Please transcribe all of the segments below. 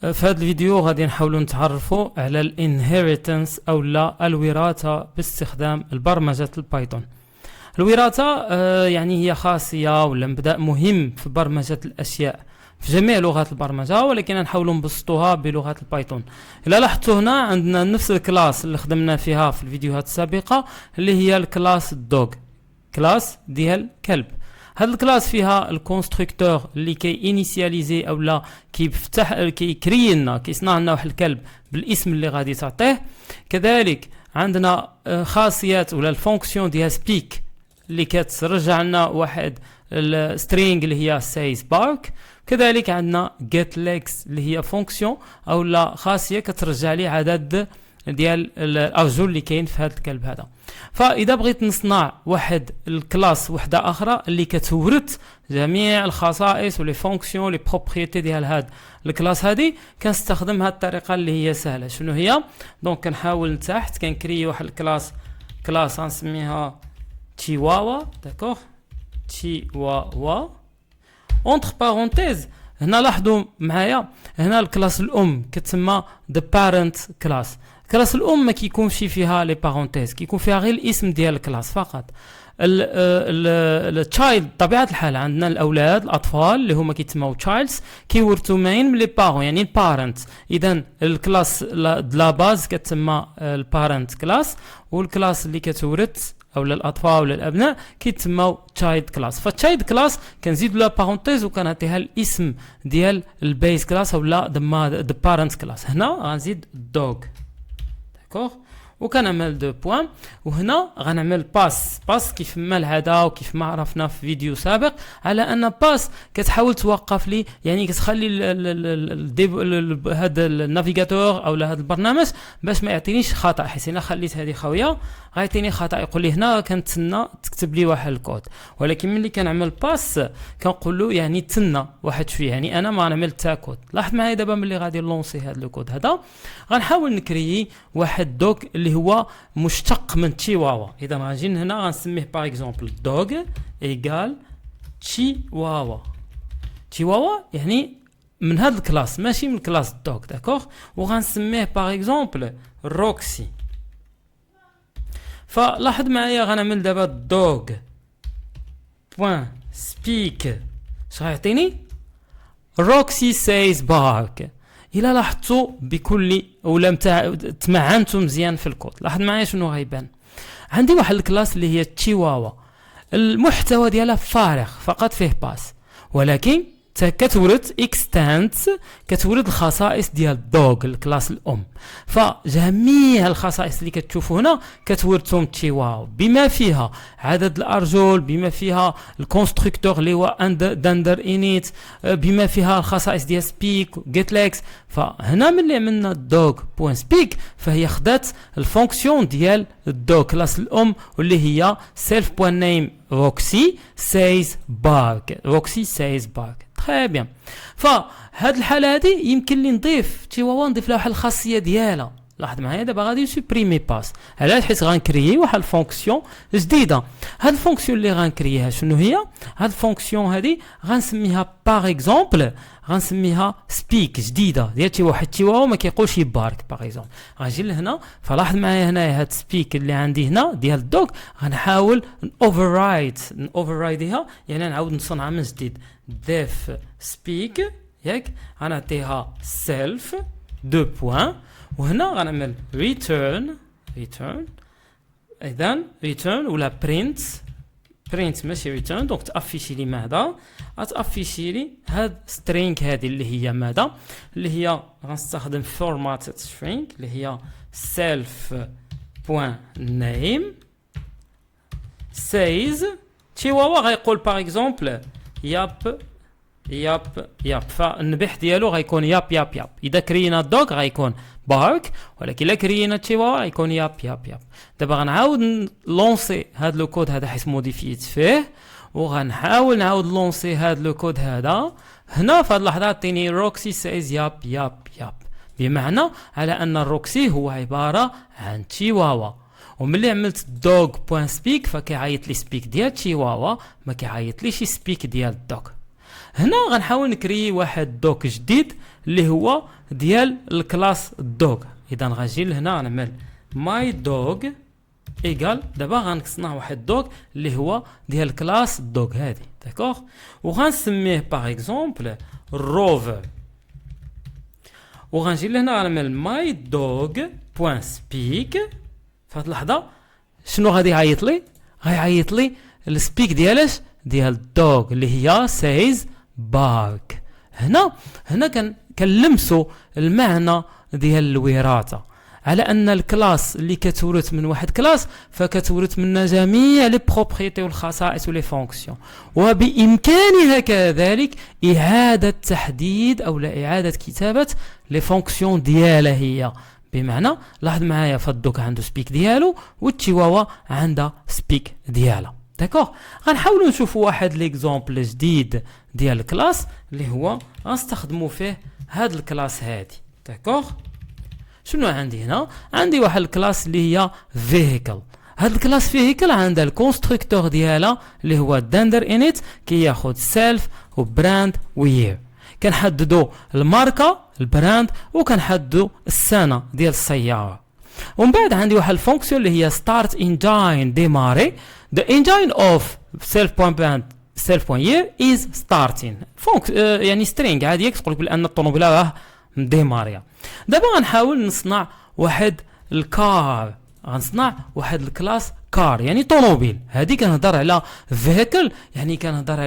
في هذا الفيديو غادي نحاولوا نتعرفوا على الانهيرتنس او لا الوراثه باستخدام البرمجه البايثون. الوراثه يعني هي خاصيه ولا مبدا مهم في برمجه الاشياء في جميع لغات البرمجه، ولكن نحاولوا نبسطوها بلغه البايثون. الا لاحظتوا هنا عندنا نفس الكلاس اللي خدمنا فيها في الفيديوهات السابقه اللي هي الكلاس دوغ، كلاس ديال كلب. هذا الكلاس فيها الكونستركتور اللي كي انيسياليزي او لا كيفتح كيكري لنا كيصنع لنا واحد الكلب بالاسم اللي غادي تعطيه. كذلك عندنا خاصيات ولا الفونكسيون ديال سبيك اللي كترجع لنا واحد السترينج اللي هي سايز بارك. كذلك عندنا get legs اللي هي فونكسيون او لا خاصيه كترجع لي عدد ديال الارجل اللي كاين في هذا الكلب هذا. فاذا بغيت نصنع واحد الكلاس وحده اخرى اللي كتورث جميع الخصائص ولي فونكسيون لي بروبريتي ديال هذا الكلاس هذه، كنستخدم هذه الطريقه اللي هي سهله. شنو هي؟ دونك كنحاول لتحت كنكري واحد كلاس غنسميها تشيواوا، داكوغ، تشيواوا اونتر بارونتيز. هنا لاحظوا معايا هنا الكلاس الام كتسمى the parent class. كلاس الام ما كيكونش فيها لي بارونتيز، كيكون فيها غير الاسم ديال الكلاس فقط. التشايلد طبيعه الحال عندنا الاولاد الاطفال اللي هما كيتسموا تشايلدز كيورثوا من لي بارون يعني البارنت. اذا الكلاس لا باز كتسمى البارنت كلاس، والكلاس اللي كتورث او الاطفال ولا الابناء كيتسموا تشايلد كلاس. فالتشايلد كلاس كنزيد لها بارونتيز وكنعطيها الاسم ديال البيس كلاس او لا ذا بارنت كلاس. هنا غنزيد دوغ، داكوغ، وكنعمل دو بوان. وهنا غنعمل باس كيف ما العاده وكيف ما عرفنا في فيديو سابق على ان باس كتحاول توقف لي، يعني كتخلي هذا النافيغاتور او هذا البرنامج باش ما يعطينيش خطا، حيت الا خليت هذه خاويه غيعطيني خطا يقول لي هنا كنتسنى تكتب لي واحد الكود. ولكن ملي كنعمل باس كنقول له يعني تسنى واحد شويه، يعني انا ما نعمل حتى كود. لاحظ معايا دابا ملي غادي نلونسي هذا الكود هذا غنحاول نكري واحد دوغ اللي هو مشتق من تشيواوا. اذا غنجي هنا غنسميه باغ اكزومبل دوغ ايغال تشيواوا. تشيواوا يعني من هذا الكلاس ماشي من كلاس دوغ، داكوغ. وغنسميه باغ اكزومبل روكسي. فلاحظ معايا غنعمل دابا دوغ بوين سبيك اش غيعطيني؟ روكسي سايز بارك. الا لاحظتوا بكل ولا تمعنتوا مزيان في الكود، لاحظ معايا شنو غيبان. عندي واحد الكلاس اللي هي تشيواوا، المحتوى ديالها فارغ فقط فيه باس، ولكن كتورث اكستنس، كتورث الخصائص ديال دوغ الكلاس الام. فجميع الخصائص اللي كتشوفوا هنا كتورثهم تشيواوا، بما فيها عدد الارجل، بما فيها الكونستركتور اللي هو دندر انيت، بما فيها الخصائص ديال سبيك جيت ليكس. فهنا ملي عملنا دوغ بوين سبيك فهي خدات الفونكسيون ديال الدوغ كلاس الام واللي هي سيلف بوين نيم روكسي سايز بارك. روكسي سايز بارك تري بيان. فهاد الحاله هذه يمكن لي نضيف تشيواوا، نضيف لها واحد الخاصيه ديالها. لاحظ معايا دابا غادي نسوبريمي باس، علاش؟ حيت غنكريي واحد الفونكسيون جديده. هاد الفونكسيون اللي غنكرييها شنو هي؟ هاد الفونكسيون هذه غنسميها باغ اكزومبل، غنسميها سبيك جديده ديال شي واحد. تشيواوا ما كيقولش يبارك باغ اكزومبل. غنجي لهنا فلاحظ معايا هنايا هاد سبيك اللي عندي هنا ديال الدوغ غنحاول اوفررايدها، يعني نعاود نصنعها من جديد. ديف سبيك ياك غنعطيها سيلف دو بوين، وهنا غنعمل return. اذا return ولا print ماشي return. دونك تافيشي لي ماذا؟ غتافيشي لي هاد string هذه اللي هي ماذا؟ اللي هي غنستخدم formatted string اللي هي self point name says تشيواوا. غيقول باغ اكزومبل ياب. فالنبح ديالو غيكون ياب. اذا كرينا دوغ غيكون بارك، ولكن الا كرينا تشيواوا غيكون ياب. دابا غنعاود لونسي هاد لو كود هذا حيت موديفيت فيه، وغنحاول نعاود لونسي هاد لو كود هذا. هنا في هاد اللحظه عطيني روكسي سايز ياب، بمعنى على ان الروكسي هو عباره عن تشيواوا. وملي عملت دوغ بوين سبيك فكيعيط لي سبيك ديال تشيواوا، ما كيعيط ليش سبيك ديال الدوغ. هنا غنحاول نكري واحد دوك جديد اللي هو ديال الكلاس دوغ. اذا غنجي لهنا نعمل ماي دوغ ايكال دابا غنصنع واحد دوغ اللي هو ديال الكلاس دوغ هادي داكوغ، وغنسميه باغ اكزومبل روفر، وغنجي لهنا غنعمل ماي دوغ بوين سبيك. فهاد اللحظه شنو غادي يعيط لي؟ غيعيط لي السبيك ديالاش ديال الدوغ اللي هي سايز باك. هنا كنلمسوا المعنى ديال الوراثه، على ان الكلاس اللي كتورث من واحد كلاس فكتورث منها جميع لي بروبريتي والخصائص ولي فونكسيون، وبامكانها كذلك اعاده تحديد او لا اعاده كتابه لي فونكسيون ديالها هي. بمعنى لاحظ معايا فالدوك عنده سبيك ديالو والتشيواوا عندها سبيك ديالها داكوغ. غنحاولوا نشوفوا واحد ليكزامبل جديد ديال الكلاس اللي هو غنستخدموا فيه هاد الكلاس هادي داكوغ. شنو عندي هنا؟ عندي واحد الكلاس اللي هي فيهيكل. هاد الكلاس فيهيكل عندها الكونستركتور ديالها اللي هو دندر انيت كياخذ سيلف وبراند وير. كنحددوا الماركه البراند وكنحددوا السنه ديال السياره. ومن بعد عندي واحد الفونكسيون اللي هي ستارت انجين ديماري. The engine of self.brand self.year is starting. يعني سترينج عادي تقول لك بان الطوموبيله راه مديماريه. دابا غنحاول نصنع واحد الكار، غنصنع واحد الكلاس كار يعني طوموبيل. هذه كنهضر على فيهيكل، يعني كنهضر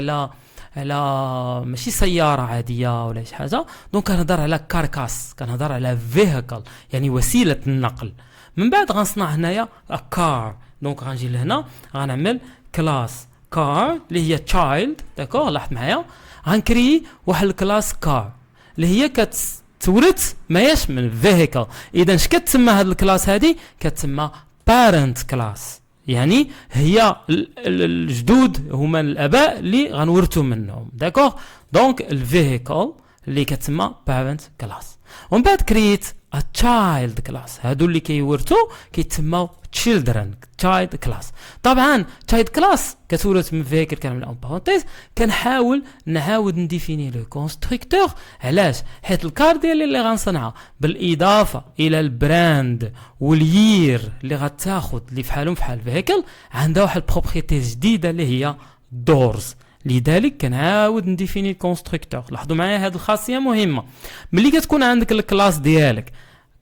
على ماشي سياره عاديه ولا شي حاجه. دونك كنهضر على كاركاس، كنهضر على فيهيكل يعني وسيله النقل. من بعد غنصنع هنايا كار. دونك غنجي لهنا غنعمل كلاس كار اللي هي تشايلد داكوغ. لاحظ معايا غنكري واحد الكلاس كار اللي هي كتورث ماهيش من فيهيكل. اذا اش كتسمى هاد الكلاس هادي؟ كتسمى بارنت كلاس، يعني هي الجدود هما الاباء اللي غنورثوا منهم داكوغ. دونك الفيهيكل اللي كتسمى بارنت كلاس. ومن بعد كريت ا تشايلد كلاس. هادو اللي كيورثوا كيتسموا children child class. طبعا child class كتورث من فيكل كنعمل اون بارونتيز. كنحاول نعاود نديفيني لو كونستركتور. علاش؟ حيت الكار ديالي اللي غنصنعها بالاضافه الى البراند واليير اللي غتاخذ اللي فحالهم فحال فيكل عندها واحد البروبريتي جديده اللي هي دورز. لذلك كنعاود نديفيني الكونستركتور. لاحظوا معايا هذه الخاصيه مهمه. ملي كتكون عندك الكلاس ديالك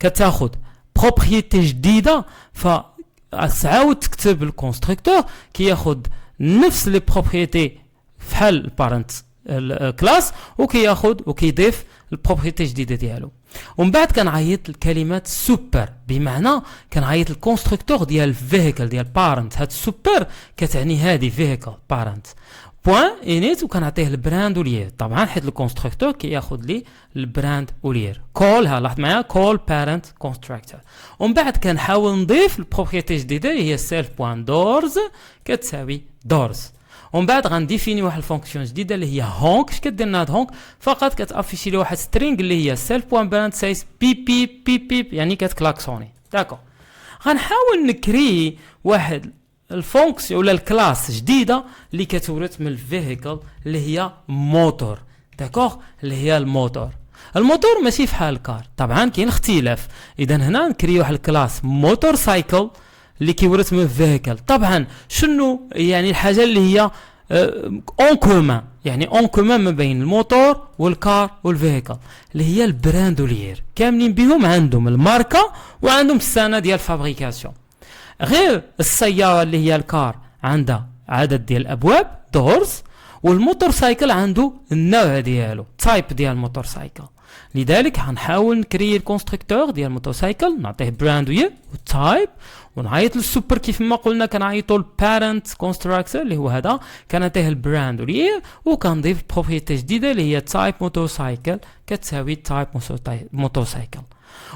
كتاخذ بروبريتي جديده فتعاود تكتب الكونستركتور كياخذ نفس لي بروبريتي فحال البارنت الكلاس وكياخذ وكيضيف البروبريتي الجديده ديالو. ومن بعد كنعيط الكلمات سوبر، بمعنى كنعيط الكونستركتور ديال فيهيكل ديال بارنت. هاد سوبر كتعني هادي فيهيكل بارنت بوين انيت وكنعطيه البراند ولير. طبعا حيت الكونستركتور كياخذ لي البراند ولير. كولها لاحظ معايا كول بارنت كونستركتور. ومن بعد كنحاول نضيف البروبريتي الجديده هي سيلف بوين دورز كتساوي دورز. ومن بعد غنديفيني واحد الفونكسيون جديده اللي هي هونك. اش كدير لنا هاد هونك؟ فقط كتافيشي لي واحد سترينغ اللي هي سيلف بوين براند سايز بي بي بي بي يعني كتكلاكسوني داكو. غنحاول نكري واحد الفونكسيون ولا الكلاس جديده اللي كتورث من الفيهيكل اللي هي موتور داكوغ. اللي هي الموتور ماشي فحال الكار، طبعا كاين اختلاف. اذا هنا نكري واحد الكلاس موتور سايكل اللي كيورث من الفيهيكل. طبعا شنو يعني الحاجه اللي هي اون كومان، يعني اون كومان ما بين الموتور والكار والفيهيكل اللي هي البراند ولير. كاملين بهم عندهم الماركه وعندهم السنه ديال الفابريكاسيون. غير السياره اللي هي الكار عندها عدد ديال الابواب دورز، والموتور سايكل عنده النوع ديالو تايب ديال الموتور سايكل. لذلك غنحاول نكري الكونستركتور ديال الموتور سايكل نعطيه براند وير والتايب ونعيط للسوبر كيف ما قلنا كنعيطوا البارنت كونستراكتور اللي هو هذا كنعطيه البراند وير وكنضيف بروبريتي جديده اللي هي تايب موتور سايكل كتساوي تايب موتور سايكل.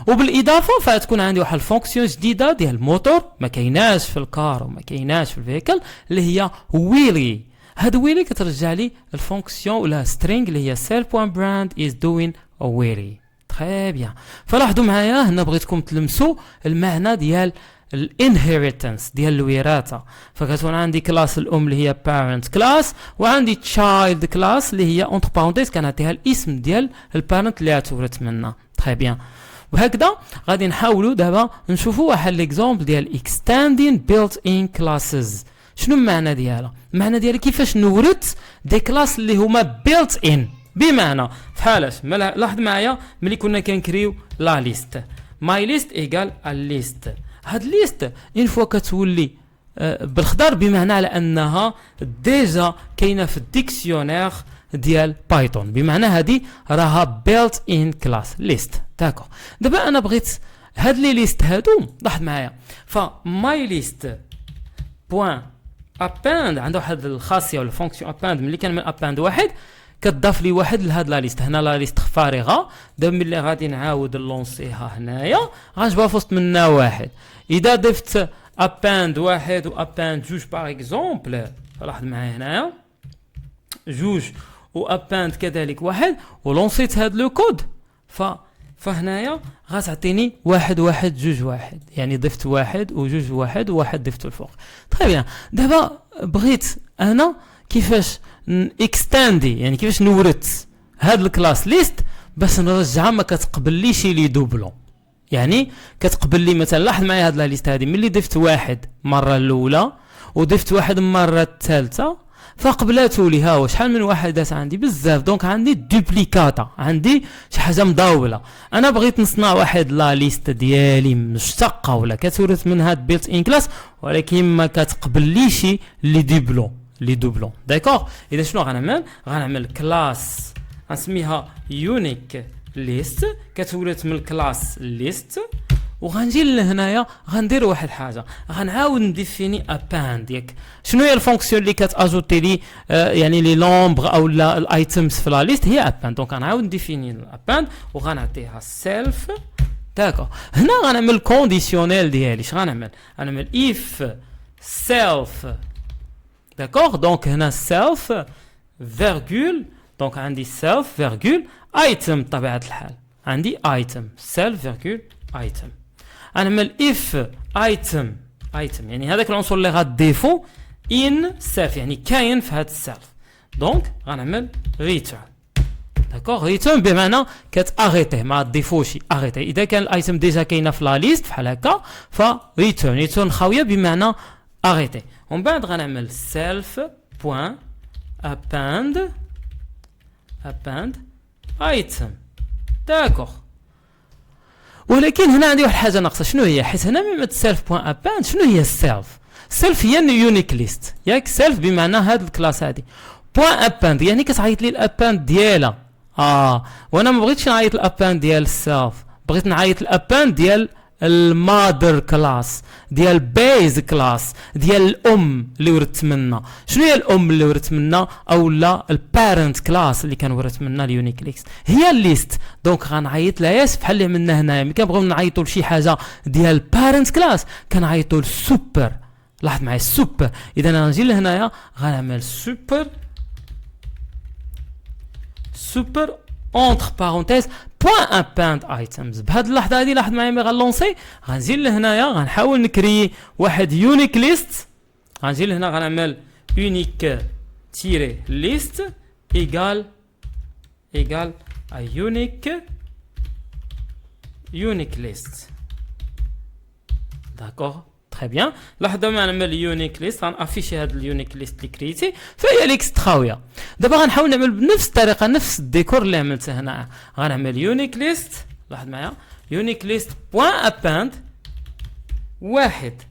وبالاضافه فتكون عندي واحد الفونكسيون جديده ديال الموتور ما كايناش في الكار وما كايناش في الفيكل اللي هي ويلي. هاد ويلي كترجع لي الفونكسيون ولا سترينغ اللي هي self.brand is doing a wheelie. تري بيان. فلاحظوا معايا هنا بغيتكم تلمسوا المعنى ديال الانهيرتنس ديال الوراثه. فكتكون عندي كلاس الام اللي هي بارنت كلاس، وعندي تشايلد كلاس اللي هي اونتر بارونتيز كنعطيها الاسم ديال البارنت اللي غتورث منها. تري بيان. وهكذا غادي نحاولوا دابا نشوفوا واحد ليكزامبل ديال extending built-in classes. شنو المعنى ديالها؟ المعنى ديالها كيفاش نورث دي كلاس اللي هما built in. بمعنى فحالاش لاحظ معايا ملي كنا كنكريو لا ليست ماي ليست ايكال الليست. هاد ليست اون فوا كتولي بالخضر بمعنى على انها ديجا كاينه في الديكسيونير ديال بايثون، بمعنى هادي راها بيلت ان كلاس ليست. داكور. دابا انا بغيت هاد لي ليست هادو لاحظ معايا فماي ليست بوان اباند عنده واحد الخاصيه ولا فونكسيون اباند. ملي كنعمل اباند واحد كتضاف لي واحد لهاد لا ليست. هنا لا ليست فارغه. دابا ملي غادي نعاود نلونسيها هنايا غنجبها في وسط منها واحد. اذا ضفت اباند واحد واباند جوج باغ اكزومبل، لاحظ معايا هنايا جوج واباند كذلك واحد ولونسيت هاد لو كود فهنايا غتعطيني واحد واحد جوج واحد، يعني ضفت واحد وجوج واحد وواحد ضفته الفوق. طيب بيان. دابا بغيت انا كيفاش اكستاندي، يعني كيفاش نورث هاد الكلاس ليست باش نرجعها ما كتقبليش لي دوبلون. يعني كتقبل لي مثلا لاحظ معايا هاد لا ليست هادي ملي ضفت واحد المره الاولى وضفت واحد المره الثالثه فقبلاتو لي. ها شحال من وحدات عندي؟ بزاف. دونك عندي دوبليكاتا، عندي شي حاجه مداوله. انا بغيت نصنع واحد لا ليست ديالي مشتقه ولا كتورث من هاد بيلت ان كلاس ولكن ما كتقبليش لي دوبلون. داكوغ. اذا شنو غنعمل؟ غنعمل كلاس غنسميها يونيك ليست كتورث من الكلاس ليست، وغنجي لهنايا غندير واحد الحاجه غنعاود نديفيني اباند. ياك شنو هي الفونكسيون اللي كتاجوتي لي يعني لي لومبر او الايتمز في لا ليست؟ هي اباند. دونك غنعاود نديفيني الاباند وغنعطيها سيلف. داكو. هنا غنعمل كونديسيونيل ديالي. اش غنعمل؟ غنعمل اف سيلف. داكوغ. دونك هنا سيلف فيرغول. دونك عندي سيلف فيرغول ايتم بطبيعه الحال. عندي ايتم سيلف فيرغول ايتم. غنعمل اف ايتم يعني هذاك العنصر اللي غاديفو ان سيلف، يعني كاين في هذا السيلف. دونك غنعمل ريتيرن. داكوغ. ريتيرن بمعنى كتاغيتيه ما تضيفوش اغيتيه. اذا كان الايتم ديجا كاينه في لا ليست بحال هكا فريتيرن خاويه بمعنى اغيتي. ومن بعد غنعمل سيلف بوان اباند ايتم. داكوغ. ولكن هنا عندي واحد الحاجه ناقصه. شنو هي؟ حيت هنا ميم سيلف بوان اباند شنو هي السيلف؟ سيلف هي يونيك ليست. ياك سيلف بمعنى هاد الكلاس هادي. بوان اباند يعني كتعيط لي الاباند ديالها. وانا ما بغيتش نعيط الاباند ديال السيلف، بغيت نعيط الاباند ديال المادر كلاس، ديال بيز كلاس، ديال الام اللي ورثت منها. شنو هي الام اللي ورثت منها او لا البارنت كلاس اللي كان ورث منها اليونيك ليست؟ هي الليست. دونك غنعيط لها ياس بحال اللي عملنا هنايا ملي كنبغيو نعيطوا لشي حاجه ديال بارنت كلاس كنعيطوا للسوبر. لاحظ معايا السوبر. اذا انا غنجي لهنايا غنعمل سوبر اونتر بارونتيز بوان اباند ايتمز. بهاد اللحظه هادي لاحظ معايا ملي غنلونسي غنجي لهنايا غنحاول نكري واحد يونيك ليست. غنجي لهنا غنعمل يونيك تيري ليست ايكال يونيك ليست. داكوغ. تري بيان. لاحظوا ما نعمل يونيك ليست غنافيشي هاد اليونيك ليست اللي كريتي فهي ليست خاويه. دابا غنحاول نعمل بنفس الطريقه نفس الديكور اللي عملته هنا. غنعمل يونيك ليست. لاحظ معايا يونيك ليست بوان اباند واحد.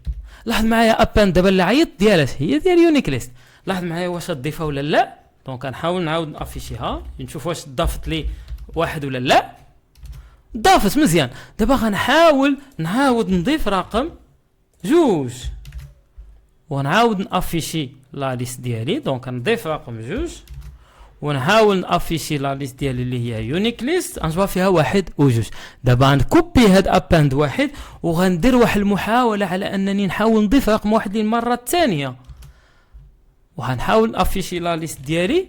لاحظ معايا اباند دابا اللي عيط ديالها هي ديال يونيك ليست. لاحظ معايا واش تضيفها ولا لا. دونك غنحاول نعاود نافيشيها نشوف واش ضافت لي واحد ولا لا. ضافت مزيان. دابا غنحاول نعاود نضيف رقم جوج ونعاود نافيشي لا ليست ديالي. دونك نضيف رقم جوج ونحاول نافيشي لا ليست ديالي اللي هي يونيك ليست غنجبر فيها واحد وجوج. دابا غنكوبي هاد اباند واحد وغندير واحد المحاوله على انني نحاول نضيف رقم واحد للمره الثانيه وغنحاول نافيشي لا ليست ديالي.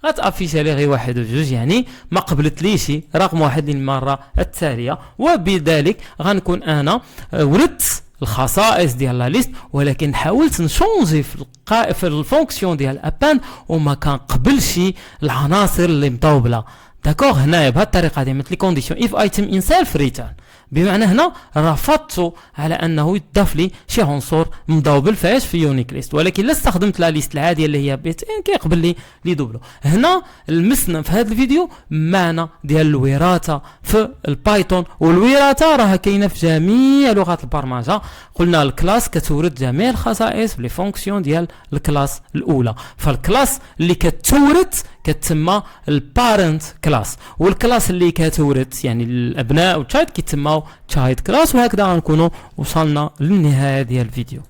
غتافيشي لي غير واحد وجوج، يعني ما قبلتليش رقم واحد للمره التاليه، وبذلك غنكون انا ولدت الخصائص ديال لا ليست، ولكن حاولت نشونجي في الفونكسيون ديال اباند وما كنقبلش العناصر اللي مطوبله. داكوغ، هنايا بهذه الطريقه دي مثل لي كونديسيون اف ايتم ان سيلف ريتيرن، بمعنى هنا رفضت على انه يضاف لي شي عنصر مدوبل فاش في يونيك ليست، ولكن لا استخدمت لا ليست العاديه اللي هي بيت ان كيقبل لي دوبلو. هنا لمسنا في هذا الفيديو معنى ديال الوراثه في البايثون، والوراثه راها كاينه في جميع لغات البرمجه. قلنا الكلاس كتورث جميع الخصائص لي فونكسيون ديال الكلاس الاولى، فالكلاس اللي كتورث كتسمى البارنت كلاس، والكلاس اللي كتورث يعني الابناء والتشايلد كيتسمى تشايلد كلاس. وهكذا غنكونوا وصلنا للنهايه ديال الفيديو.